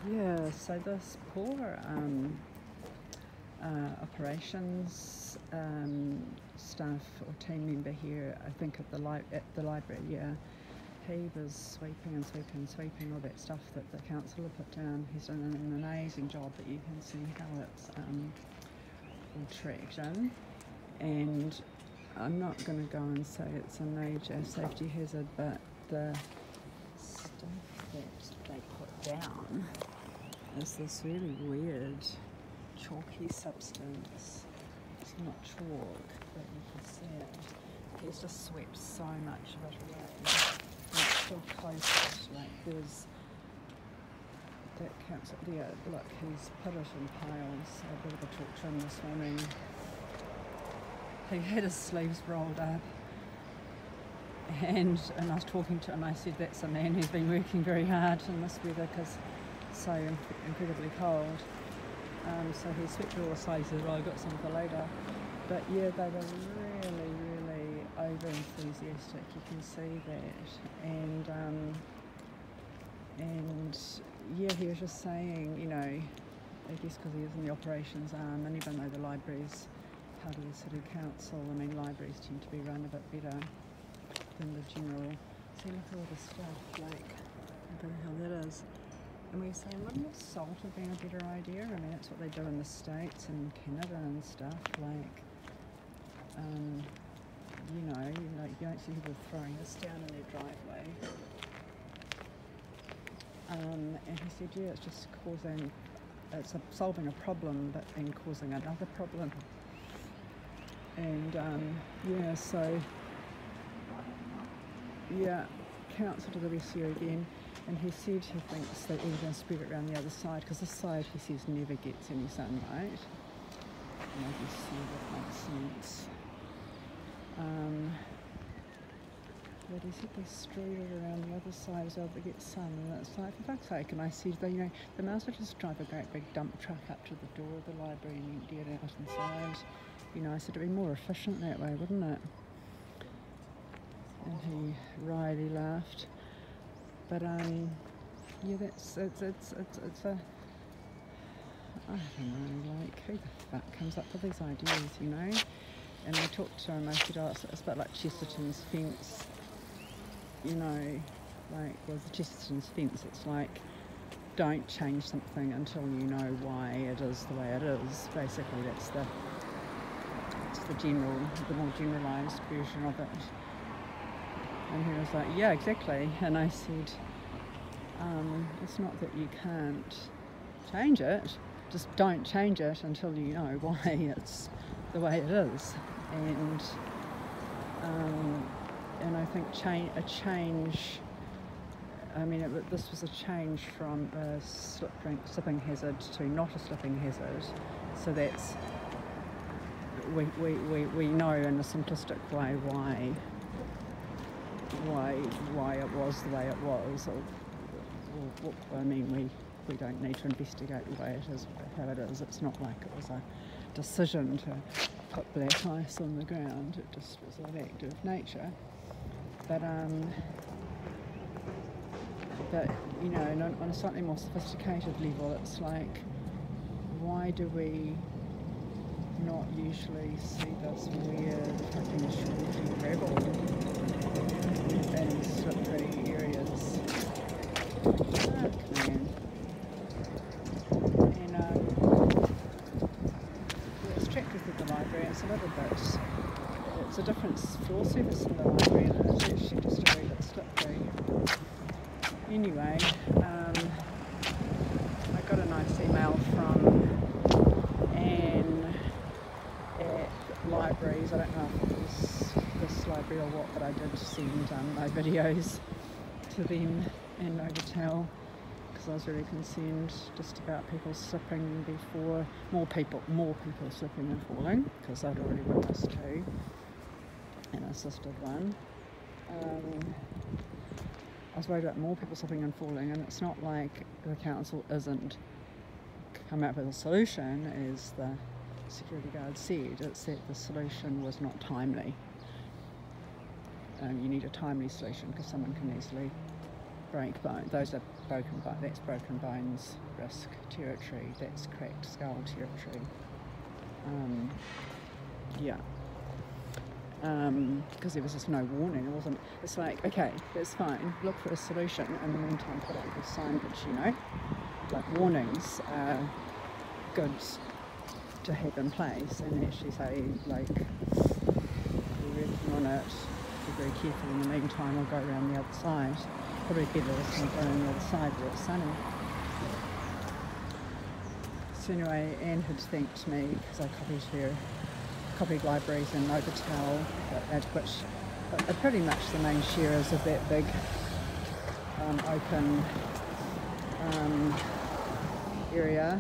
Yeah, so this poor operations staff or team member here, I think at the library, yeah, he was sweeping and sweeping and sweeping all that stuff that the council had put down. He's done an amazing job, but you can see how it's all tracked in. And I'm not going to go and say it's a major safety hazard, but the stuff that they put down is this really weird chalky substance. It's not chalk, but you can see it. He's just swept so much of it away. And it's still close. Like there's that counts. Yeah, look, he's put it in piles. A bit of a torture him this morning. He had his sleeves rolled up, and I was talking to him. I said, "That's a man who's been working very hard in this weather because it's so incredibly cold." So he swept all the sleeves. He said, "Oh, I've got some for later." But yeah, they were really, really over enthusiastic. You can see that, and yeah, he was just saying, you know, I guess because he is in the operations arm, and even though the library's part of the city council, I mean, libraries tend to be run a bit better than the general. See, look at all the stuff, like, what the hell that is. And we were saying, wouldn't assault have been a better idea? I mean, that's what they do in the States and Canada and stuff, like, you don't see people throwing this down in their driveway. And he said, yeah, it's just solving a problem, but then causing another problem. And yeah, so yeah, council to the rescue again. And he said he thinks that we're going to spread it around the other side, because this side, he says, never gets any sunlight. And I guess that makes sense. But he said they strewed it around the other side as well to get sun. And it's like, for fuck's sake. And I said, they might as well just drive a great big dump truck up to the door of the library and empty it out inside. You know, I said it'd be more efficient that way, wouldn't it? And he wryly laughed. But yeah, it's a, I don't know, like, who the fuck comes up with these ideas, you know? And I talked to him, I said, oh, it's a bit like Chesterton's fence, you know, like, with Chesterton's fence, it's like, don't change something until you know why it is the way it is. Basically, that's the more generalised version of it. And he was like, yeah, exactly. And I said, it's not that you can't change it, just don't change it until you know why it's the way it is. And I think a change, I mean, this was a change from a slipping hazard to not a slipping hazard. So that's, we know in a simplistic way why it was the way it was. I mean, we don't need to investigate the way it is, how it is. It's not like it was a decision to put black ice on the ground. It just was an act of nature. But you know, on a slightly more sophisticated level, it's like, why do we not usually see this weird fucking shrinking gravel in slippery areas? Fuck, man. And it's attractive with the library. It's a little bit, it's a different floor surface in the library, and it's actually just a wee bit slippery. Anyway, I got a nice email from Anne at libraries. I don't know if it was this library or what, but I did send my videos to them and Novotel, because I was very concerned just about people slipping before, more people slipping and falling, because I'd already witnessed two, an assisted one. I was worried about more people slipping and falling, and it's not like the council isn't come up with a solution, as the security guard said. It's that the solution was not timely. You need a timely solution, because someone can easily break bone. Those are broken bones. That's broken bones risk territory. That's cracked skull territory. Yeah. Because there was just no warning. It wasn't. It's like, okay, that's fine. Look for a solution. In the meantime, put up your signage. You know, like warnings are good to have in place, and actually say, like, we're working on it. Be very careful. In the meantime, I'll go around the other side. Probably better to go around the other side where it's sunny. So anyway, Anne had thanked me because I copied libraries in Novotel, which are pretty much the main sharers of that big open area.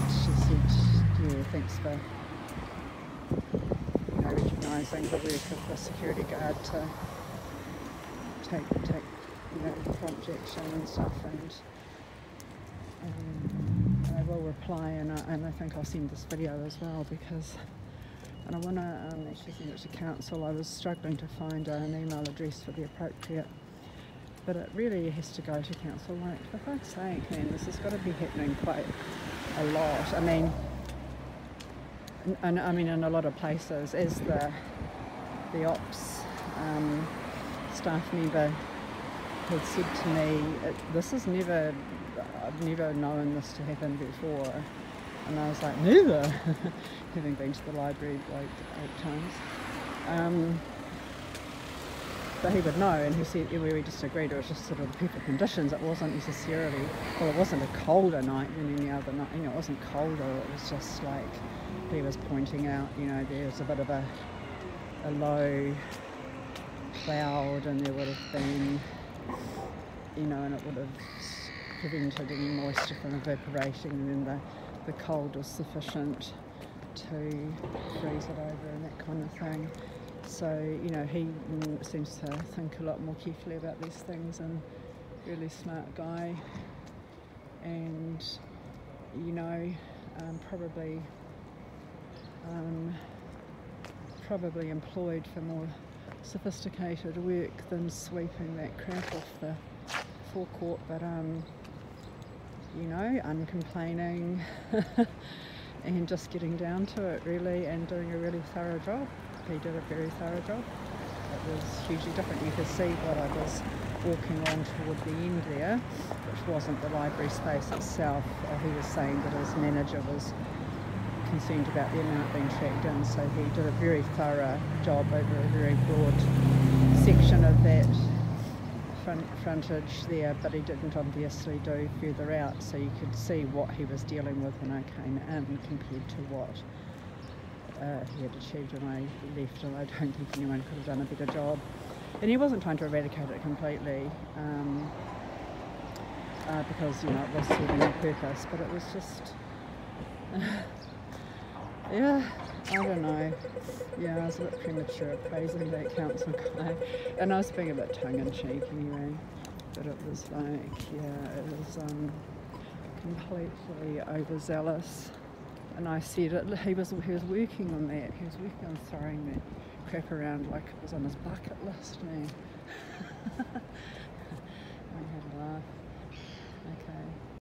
She said, yeah, thanks for recognising the work of the security guard to take prompt action and stuff, and I will reply, and I think I'll send this video as well, because I want to actually send it to council. I was struggling to find an email address for the appropriate, but it really has to go to council. Like, for fuck's sake, man, this has got to be happening quite a lot. I mean, in a lot of places, as the ops staff member had said to me, I've never known this to happen before, and I was like, neither, having been to the library like 8 times. But he would know, and he said, we just agreed it was just sort of the perfect conditions. It wasn't necessarily, well, it wasn't a colder night than any other night, it wasn't colder, it was just like, he was pointing out, there was a bit of a low cloud, and there would have been, and it would have prevented any moisture from evaporating, and then the cold was sufficient to freeze it over and that kind of thing. So, he seems to think a lot more carefully about these things, and really smart guy, and, probably employed for more sophisticated work than sweeping that crap off the forecourt, but uncomplaining and just getting down to it really, and doing a really thorough job. He did a very thorough job. It was hugely different. You could see what I was walking on toward the end there, which wasn't the library space itself. He was saying that his manager was concerned about the amount being tracked in, so he did a very thorough job over a very broad section of that frontage there, but he didn't obviously do further out, so you could see what he was dealing with when I came in compared to what he had achieved when I left, and I don't think anyone could have done a better job. And he wasn't trying to eradicate it completely, because it was serving a purpose, but it was just yeah, I don't know. Yeah, I was a bit premature at praising that council guy, and I was being a bit tongue-in-cheek anyway, but it was like, yeah, it was completely overzealous. And I said it, he was working on that. He was working on throwing that crap around like it was on his bucket list, man.